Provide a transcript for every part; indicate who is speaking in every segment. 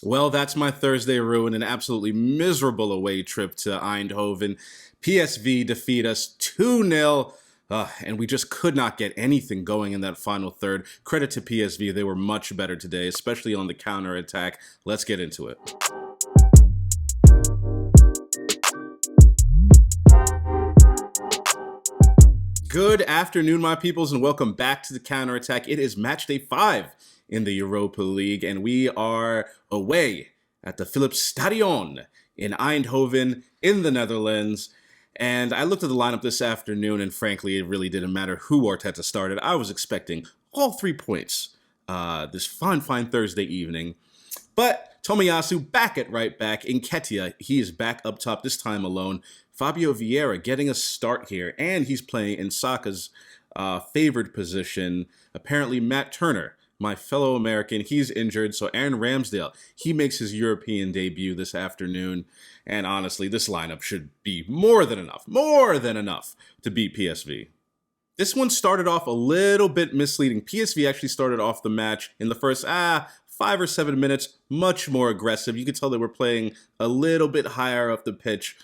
Speaker 1: Well, that's my Thursday ruin, an absolutely miserable away trip to Eindhoven. PSV defeat us 2-0, and we just could not get anything going in that final third. Credit to PSV, they were much better today, especially on the counter attack. Let's get into it. Good afternoon, my peoples, and welcome back to the counterattack. It is match day 5 in the Europa League, and we are away at the Philips Stadion in Eindhoven in the Netherlands. And I looked at the lineup this afternoon, and frankly, it really didn't matter who Arteta started. I was expecting all 3 points this fine Thursday evening. But Tomiyasu back at right back. Nketiah, he is back up top, this time alone. Fabio Vieira getting a start here, and he's playing in Saka's favored position. Apparently, Matt Turner, my fellow American, he's injured, so Aaron Ramsdale, he makes his European debut this afternoon. And honestly, this lineup should be more than enough to beat PSV. This one started off a little bit misleading. PSV actually started off the match in the first 5 or 7 minutes, much more aggressive. You could tell they were playing a little bit higher up the pitch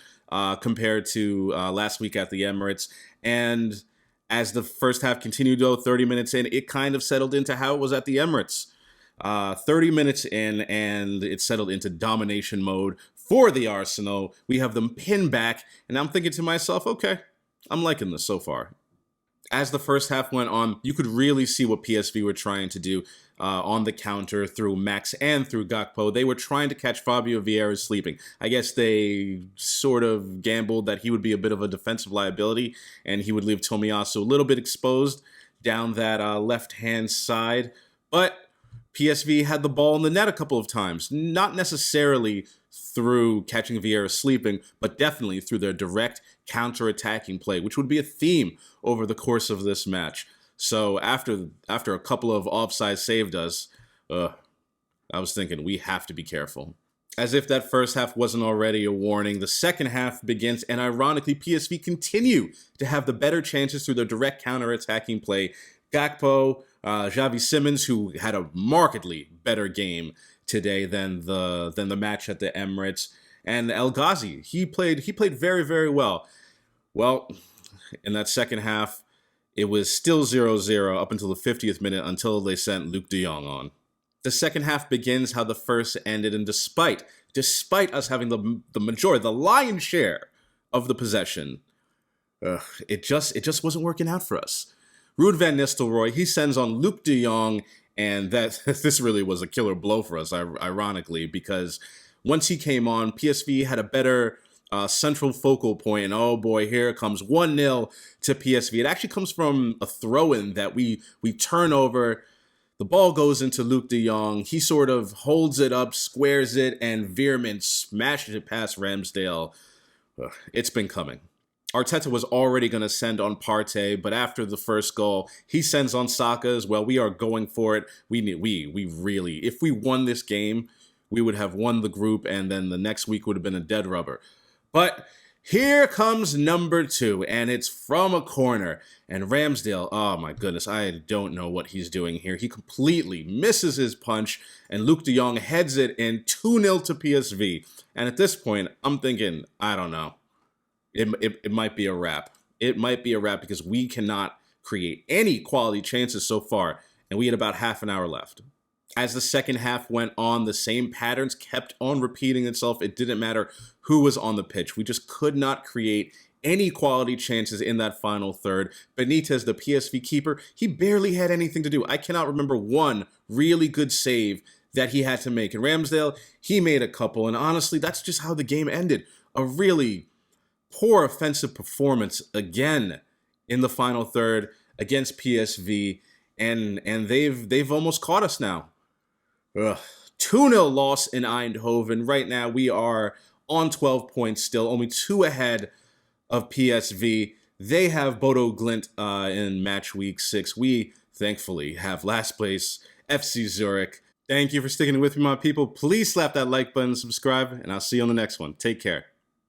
Speaker 1: compared to last week at the Emirates. And as the first half continued, though, 30 minutes in, it kind of settled into how it was at the Emirates. 30 minutes in, and it settled into domination mode for the Arsenal. We have them pinned back, and I'm thinking to myself, okay, I'm liking this so far. As the first half went on, you could really see what PSV were trying to do on the counter through Max and through Gakpo. They were trying to catch Fabio Vieira sleeping. I guess they sort of gambled that he would be a bit of a defensive liability and he would leave Tomiyasu a little bit exposed down that left-hand side. But PSV had the ball in the net a couple of times, not necessarily through catching Vieira sleeping, but definitely through their direct counter-attacking play, which would be a theme over the course of this match. So after a couple of offsides saved us, I was thinking we have to be careful. As if that first half wasn't already a warning, the second half begins, and ironically, PSV continue to have the better chances through their direct counter-attacking play. Gakpo, Xavi Simons, who had a markedly better game today than the match at the Emirates, and El Ghazi, he played very, very well. Well, in that second half, it was still 0-0 up until the 50th minute until they sent Luuk de Jong on. The second half begins how the first ended, and despite us having the majority, the lion's share of the possession, it just wasn't working out for us. Ruud van Nistelrooy, he sends on Luuk de Jong, and that this really was a killer blow for us, ironically, because once he came on, PSV had a better central focal point, and oh boy, here it comes 1-0 to PSV. It actually comes from a throw-in that we turn over. The ball goes into Luuk de Jong. He sort of holds it up, squares it, and Veerman smashes it past Ramsdale. It's been coming. Arteta was already going to send on Partey, but after the first goal, he sends on Saka as well. We are going for it. We really, if we won this game, we would have won the group, and then the next week would have been a dead rubber. But here comes number 2, and it's from a corner. And Ramsdale, oh my goodness, I don't know what he's doing here. He completely misses his punch, and Luuk de Jong heads it in 2-0 to PSV. And at this point, I'm thinking, I don't know. It might be a wrap. It might be a wrap because we cannot create any quality chances so far, and we had about half an hour left. As the second half went on, the same patterns kept on repeating itself. It didn't matter who was on the pitch. We just could not create any quality chances in that final third. Benitez, the PSV keeper, he barely had anything to do. I cannot remember one really good save that he had to make. And Ramsdale, he made a couple, and honestly, that's just how the game ended. A really poor offensive performance again in the final third against PSV, and they've almost caught us now. 2-0 loss in Eindhoven. Right now we are on 12 points still, only 2 ahead of PSV. They have Bodo Glimt in match week 6. We thankfully have last place FC Zurich. Thank you for sticking with me, my people. Please slap that like button, subscribe, and I'll see you on the next one. Take care.